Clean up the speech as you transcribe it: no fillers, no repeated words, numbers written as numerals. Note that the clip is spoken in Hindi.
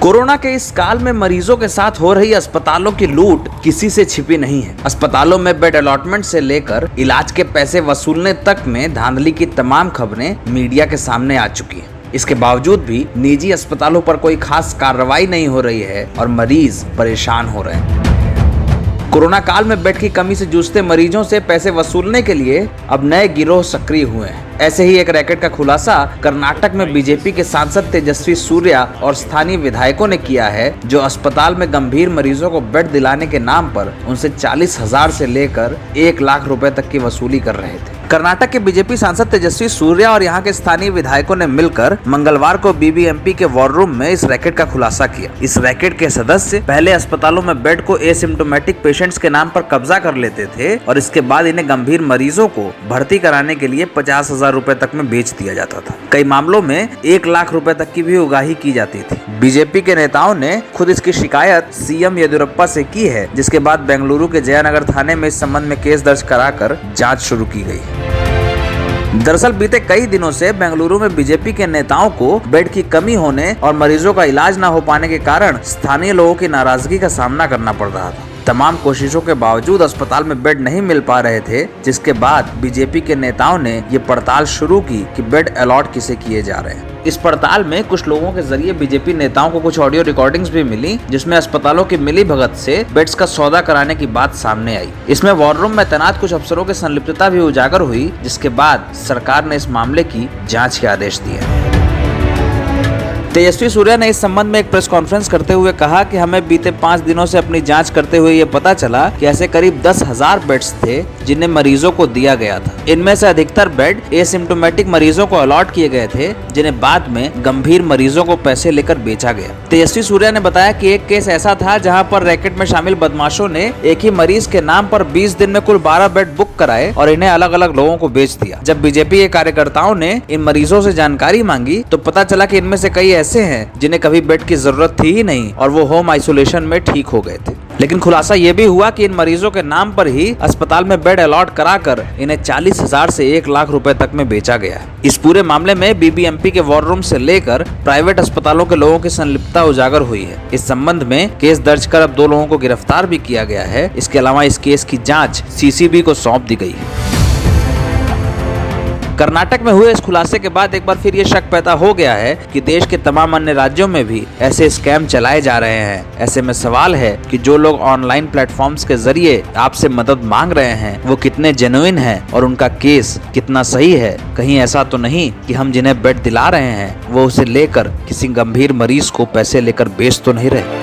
कोरोना के इस काल में मरीजों के साथ हो रही अस्पतालों की लूट किसी से छिपी नहीं है। अस्पतालों में बेड अलॉटमेंट से लेकर इलाज के पैसे वसूलने तक में धांधली की तमाम खबरें मीडिया के सामने आ चुकी हैं। इसके बावजूद भी निजी अस्पतालों पर कोई खास कार्रवाई नहीं हो रही है और मरीज परेशान हो रहे हैं। कोरोना काल में बेड की कमी से जूझते मरीजों से पैसे वसूलने के लिए अब नए गिरोह सक्रिय हुए हैं। ऐसे ही एक रैकेट का खुलासा कर्नाटक में बीजेपी के सांसद तेजस्वी सूर्या और स्थानीय विधायकों ने किया है, जो अस्पताल में गंभीर मरीजों को बेड दिलाने के नाम पर उनसे 40,000 से लेकर 1 लाख रुपए तक की वसूली कर रहे थे। कर्नाटक के बीजेपी सांसद तेजस्वी सूर्या और यहाँ के स्थानीय विधायकों ने मिलकर मंगलवार को बीबीएमपी के वॉर रूम में इस रैकेट का खुलासा किया। इस रैकेट के सदस्य पहले अस्पतालों में बेड को एसिम्प्टोमेटिक पेशेंट्स के नाम पर कब्जा कर लेते थे और इसके बाद इन्हें गंभीर मरीजों को भर्ती कराने के लिए 50,000 रुपए तक में बेच दिया जाता था। कई मामलों में 1 लाख रुपए तक की भी उगाही की जाती थी। बीजेपी के नेताओं ने खुद इसकी शिकायत सीएम येदियुरप्पा से की है, जिसके बाद बेंगलुरु के जयनगर थाने में इस संबंध में केस दर्ज कराकर जांच शुरू की गई। दरअसल बीते कई दिनों से बेंगलुरु में बीजेपी के नेताओं को बेड की कमी होने और मरीजों का इलाज न हो पाने के कारण स्थानीय लोगों की नाराजगी का सामना करना पड़ रहा था। तमाम कोशिशों के बावजूद अस्पताल में बेड नहीं मिल पा रहे थे, जिसके बाद बीजेपी के नेताओं ने ये पड़ताल शुरू की कि बेड अलॉट किसे किए जा रहे हैं। इस पड़ताल में कुछ लोगों के जरिए बीजेपी नेताओं को कुछ ऑडियो रिकॉर्डिंग्स भी मिली, जिसमें अस्पतालों की मिलीभगत से बेड्स का सौदा कराने की बात सामने आई। इसमें वॉर रूम में तैनात कुछ अफसरों की संलिप्तता भी उजागर हुई, जिसके बाद सरकार ने इस मामले की जांच के आदेश दिए। तेजस्वी सूर्या ने इस संबंध में एक प्रेस कॉन्फ्रेंस करते हुए कहा कि हमें बीते 5 दिनों से अपनी जांच करते हुए ये पता चला कि ऐसे करीब 10,000 बेड्स थे जिन्हें मरीजों को दिया गया था। इनमें से अधिकतर बेड एसिम्प्टोमेटिक मरीजों को अलॉट किए गए थे, जिन्हें बाद में गंभीर मरीजों को पैसे लेकर बेचा गया। तेजस्वी सूर्या ने बताया कि एक केस ऐसा था जहाँ पर रैकेट में शामिल बदमाशों ने एक ही मरीज के नाम पर 20 दिन में कुल 12 बेड बुक कराए और इन्हें अलग अलग लोगों को बेच दिया। जब बीजेपी के कार्यकर्ताओं ने इन मरीजों से जानकारी मांगी तो पता चला कि इनमें से कई ऐसे हैं जिन्हें कभी बेड की जरूरत थी ही नहीं और वो होम आइसोलेशन में ठीक हो गए थे। लेकिन खुलासा ये भी हुआ कि इन मरीजों के नाम पर ही अस्पताल में बेड अलॉट कराकर इन्हें 40,000 से 1 लाख रुपए तक में बेचा गया है। इस पूरे मामले में बीबीएमपी के वॉर रूम से लेकर प्राइवेट अस्पतालों के लोगों की संलिप्तता उजागर हुई है। इस संबंध में केस दर्ज कर अब 2 लोगों को गिरफ्तार भी किया गया है। इसके अलावा इस केस की जाँच सीसीबी को सौंप दी गई है। कर्नाटक में हुए इस खुलासे के बाद एक बार फिर ये शक पैदा हो गया है कि देश के तमाम अन्य राज्यों में भी ऐसे स्कैम चलाए जा रहे हैं। ऐसे में सवाल है कि जो लोग ऑनलाइन प्लेटफॉर्म्स के जरिए आपसे मदद मांग रहे हैं वो कितने जेन्युइन हैं और उनका केस कितना सही है। कहीं ऐसा तो नहीं कि हम जिन्हें बेड दिला रहे हैं वो उसे लेकर किसी गंभीर मरीज को पैसे लेकर बेच तो नहीं रहे।